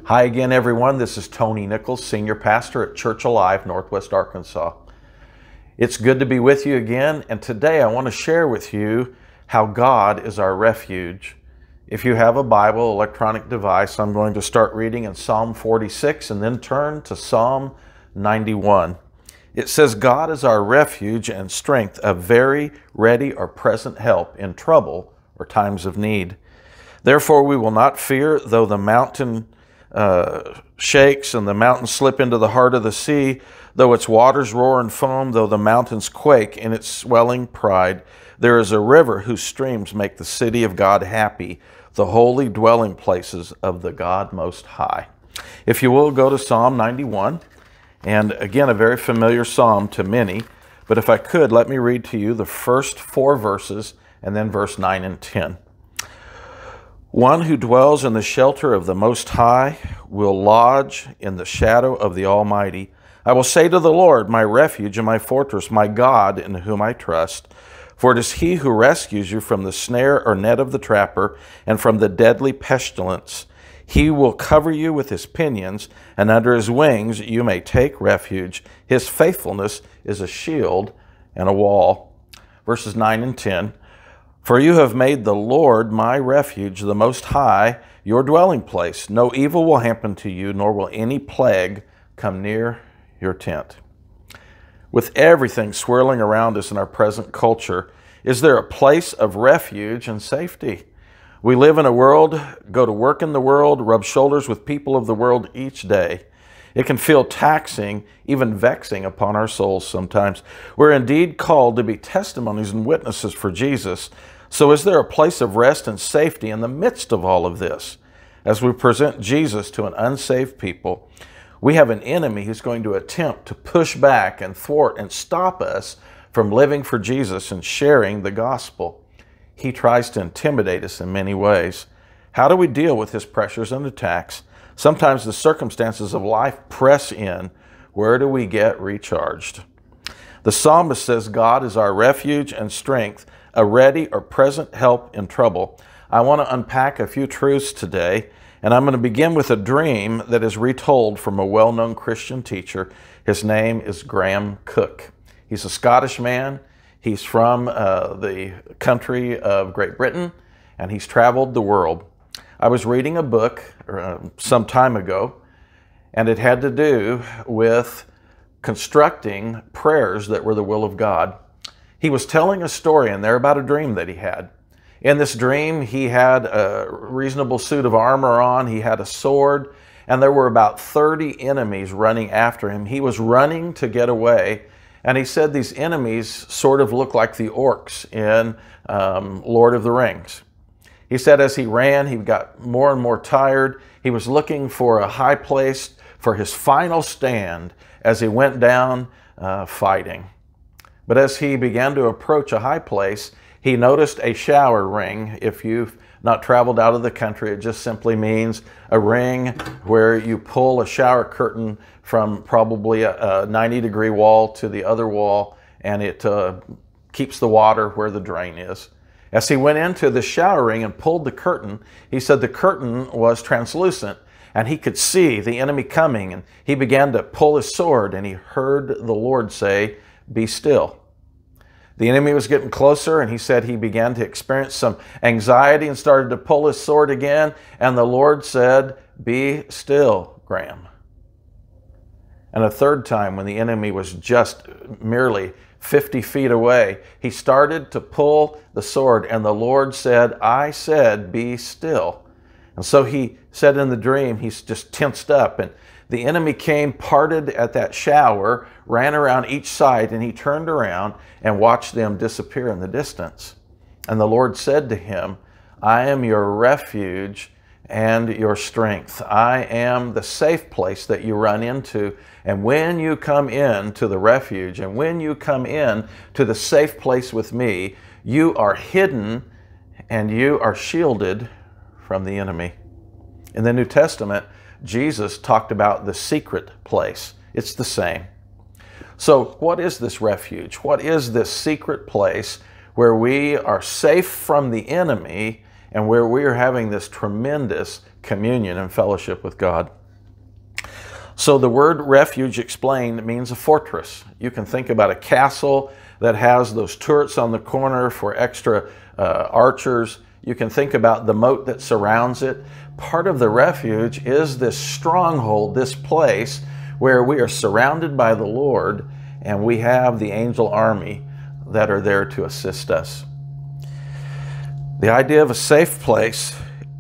Hi again, everyone. This is Tony Nichols, Senior Pastor at Church Alive, Northwest Arkansas. It's good to be with you again, and today I want to share with you how God is our refuge. If you have a Bible, electronic device, I'm going to start reading in Psalm 46 and then turn to Psalm 91. It says, God is our refuge and strength, a very ready or present help in trouble or times of need. Therefore we will not fear, though the mountain shakes and the mountains slip into the heart of the sea, though its waters roar and foam, though the mountains quake in its swelling pride. There is a river whose streams make the city of God happy, the holy dwelling places of the God Most High. If you will, go to Psalm 91, and again, a very familiar psalm to many, but if I could, let me read to you the first 4 verses and then verse 9 and 10. One who dwells in the shelter of the Most High will lodge in the shadow of the Almighty. I will say to the Lord, my refuge and my fortress, my God in whom I trust. For it is he who rescues you from the snare or net of the trapper and from the deadly pestilence. He will cover you with his pinions, and under his wings you may take refuge. His faithfulness is a shield and a wall. Verses 9 and 10. For you have made the Lord my refuge, the Most High, your dwelling place. No evil will happen to you, nor will any plague come near your tent. With everything swirling around us in our present culture, is there a place of refuge and safety? We live in a world, go to work in the world, rub shoulders with people of the world each day. It can feel taxing, even vexing upon our souls sometimes. We're indeed called to be testimonies and witnesses for Jesus. So is there a place of rest and safety in the midst of all of this? As we present Jesus to an unsaved people, we have an enemy who's going to attempt to push back and thwart and stop us from living for Jesus and sharing the gospel. He tries to intimidate us in many ways. How do we deal with his pressures and attacks? Sometimes the circumstances of life press in. Where do we get recharged? The psalmist says God is our refuge and strength, a ready or present help in trouble. I want to unpack a few truths today, and I'm going to begin with a dream that is retold from a well-known Christian teacher. His name is Graham Cook. He's a Scottish man. He's from the country of Great Britain, and he's traveled the world. I was reading a book some time ago, and it had to do with constructing prayers that were the will of God. He was telling a story in there about a dream that he had. In this dream, he had a reasonable suit of armor on, he had a sword, and there were about 30 enemies running after him. He was running to get away, and he said these enemies sort of looked like the orcs in Lord of the Rings. He said as he ran, he got more and more tired. He was looking for a high place for his final stand as he went down fighting. But as he began to approach a high place, he noticed a shower ring. If you've not traveled out of the country, it just simply means a ring where you pull a shower curtain from probably a 90-degree wall to the other wall, and it keeps the water where the drain is. As he went into the shower ring and pulled the curtain, he said the curtain was translucent, and he could see the enemy coming, and he began to pull his sword, and he heard the Lord say, "Be still." The enemy was getting closer, and he said he began to experience some anxiety and started to pull his sword again, and the Lord said, "Be still, Graham." And a third time, when the enemy was just merely 50 feet away, he started to pull the sword, and the Lord said, "I said, be still." And so he said in the dream, he's just tensed up, and the enemy came, parted at that shower, ran around each side, and he turned around and watched them disappear in the distance. And the Lord said to him, "I am your refuge and your strength. I am the safe place that you run into. And when you come into the refuge and when you come in to the safe place with me, you are hidden and you are shielded from the enemy." In the New Testament, Jesus talked about the secret place. It's the same. So what is this refuge? What is this secret place where we are safe from the enemy and where we are having this tremendous communion and fellowship with God. So the word refuge explained means a fortress. You can think about a castle that has those turrets on the corner for extra archers. You can think about the moat that surrounds it. Part of the refuge is this stronghold, this place where we are surrounded by the Lord and we have the angel army that are there to assist us. The idea of a safe place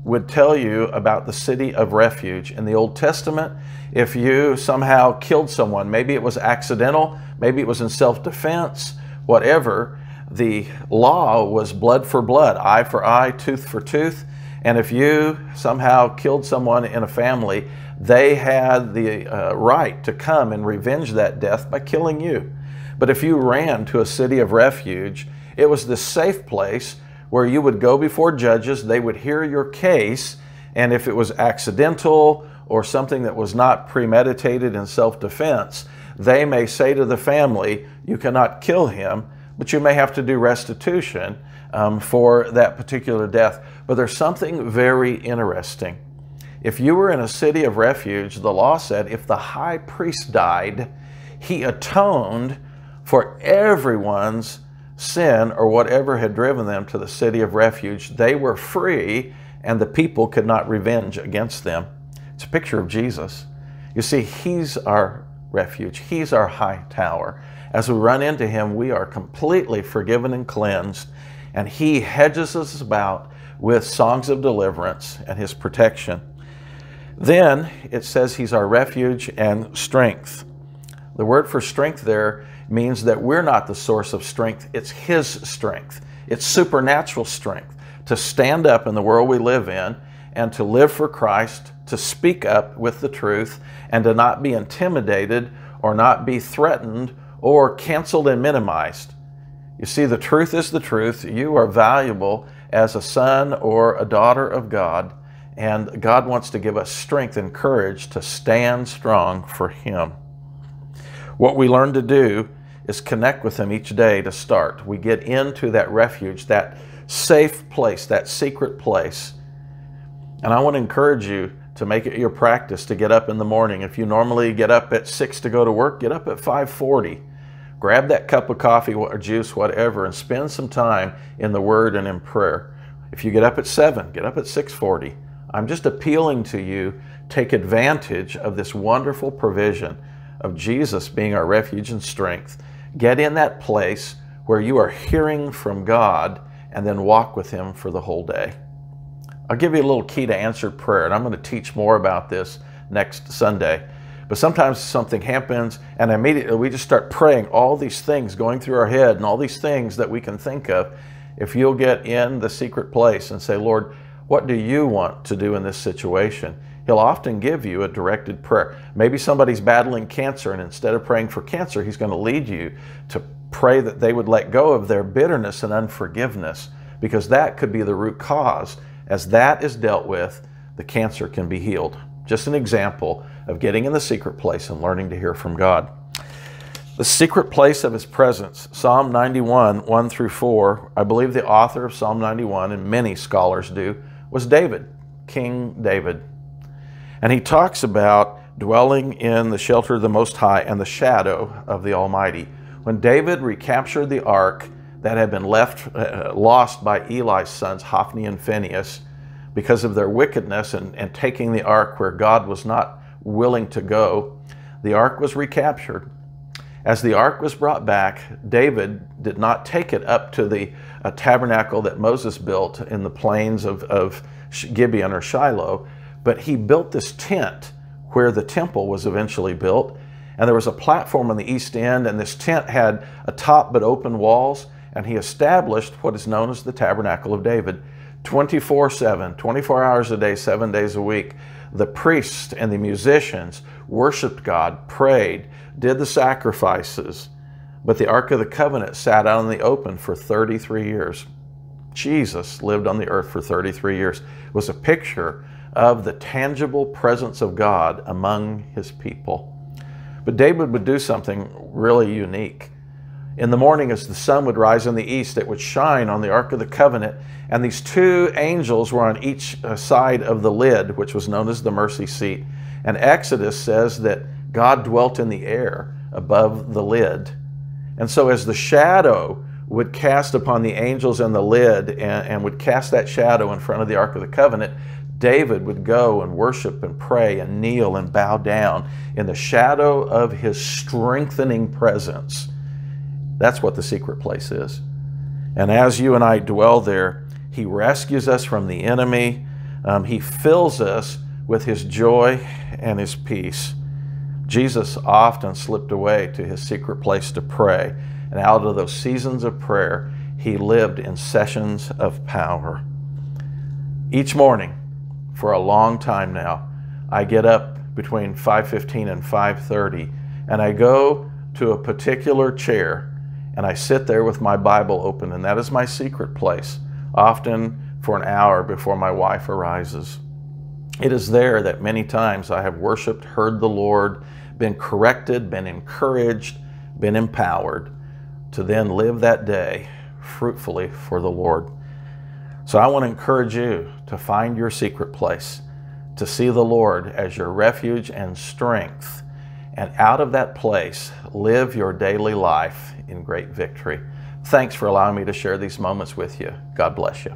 would tell you about the city of refuge. In the Old Testament, if you somehow killed someone, maybe it was accidental, maybe it was in self-defense, whatever, the law was blood for blood, eye for eye, tooth for tooth. And if you somehow killed someone in a family, they had the right to come and revenge that death by killing you. But if you ran to a city of refuge, it was this safe place where you would go before judges, they would hear your case, and if it was accidental or something that was not premeditated in self-defense, they may say to the family, you cannot kill him, but you may have to do restitution for that particular death. But there's something very interesting. If you were in a city of refuge, the law said if the high priest died, he atoned for everyone's sin or whatever had driven them to the city of refuge. They were free and the people could not revenge against them. It's a picture of Jesus. You see, he's our refuge. He's our high tower. As we run into him, we are completely forgiven and cleansed, and he hedges us about with songs of deliverance and his protection. Then it says he's our refuge and strength. The word for strength there means that we're not the source of strength, it's his strength. It's supernatural strength to stand up in the world we live in and to live for Christ, to speak up with the truth, and to not be intimidated or not be threatened or canceled and minimized. You see, the truth is the truth. You are valuable as a son or a daughter of God, and God wants to give us strength and courage to stand strong for him. What we learn to do is connect with him each day to start. We get into that refuge, that safe place, that secret place. And I want to encourage you to make it your practice to get up in the morning. If you normally get up at 6 to go to work, get up at 5:40. Grab that cup of coffee or juice, whatever, and spend some time in the Word and in prayer. If you get up at 7, get up at 6:40. I'm just appealing to you, take advantage of this wonderful provision of Jesus being our refuge and strength. Get in that place where you are hearing from God and then walk with him for the whole day. I'll give you a little key to answered prayer, and I'm going to teach more about this next Sunday. But sometimes something happens and immediately we just start praying, all these things going through our head and all these things that we can think of. If you'll get in the secret place and say, Lord, what do you want to do in this situation? He'll often give you a directed prayer. Maybe somebody's battling cancer, and instead of praying for cancer, he's going to lead you to pray that they would let go of their bitterness and unforgiveness, because that could be the root cause. As that is dealt with, the cancer can be healed. Just an example of getting in the secret place and learning to hear from God. The secret place of his presence, Psalm 91, 1 through 4, I believe the author of Psalm 91, and many scholars do, was David, King David. And he talks about dwelling in the shelter of the Most High and the shadow of the Almighty. When David recaptured the ark that had been lost by Eli's sons, Hophni and Phinehas, because of their wickedness and taking the ark where God was not willing to go, the ark was recaptured. As the ark was brought back, David did not take it up to the tabernacle that Moses built in the plains of Gibeon or Shiloh, but he built this tent where the temple was eventually built. And there was a platform on the east end, and this tent had a top but open walls, and he established what is known as the Tabernacle of David. 24/7, 24 hours a day, 7 days a week, the priests and the musicians worshiped God, prayed, did the sacrifices, but the Ark of the Covenant sat out in the open for 33 years. Jesus lived on the earth for 33 years. It was a picture of the tangible presence of God among his people. But David would do something really unique. In the morning, as the sun would rise in the east, it would shine on the Ark of the Covenant, and these two angels were on each side of the lid, which was known as the mercy seat. And Exodus says that God dwelt in the air above the lid. And so as the shadow would cast upon the angels in the lid and would cast that shadow in front of the Ark of the Covenant, David would go and worship and pray and kneel and bow down in the shadow of his strengthening presence. That's what the secret place is. And as you and I dwell there, he rescues us from the enemy. He fills us with his joy and his peace. Jesus often slipped away to his secret place to pray. And out of those seasons of prayer, he lived in sessions of power. Each morning, for a long time now, I get up between 5:15 and 5:30, and I go to a particular chair, and I sit there with my Bible open, and that is my secret place, often for an hour before my wife arises. It is there that many times I have worshiped, heard the Lord, been corrected, been encouraged, been empowered to then live that day fruitfully for the Lord. So I want to encourage you to find your secret place, to see the Lord as your refuge and strength, and out of that place, live your daily life in great victory. Thanks for allowing me to share these moments with you. God bless you.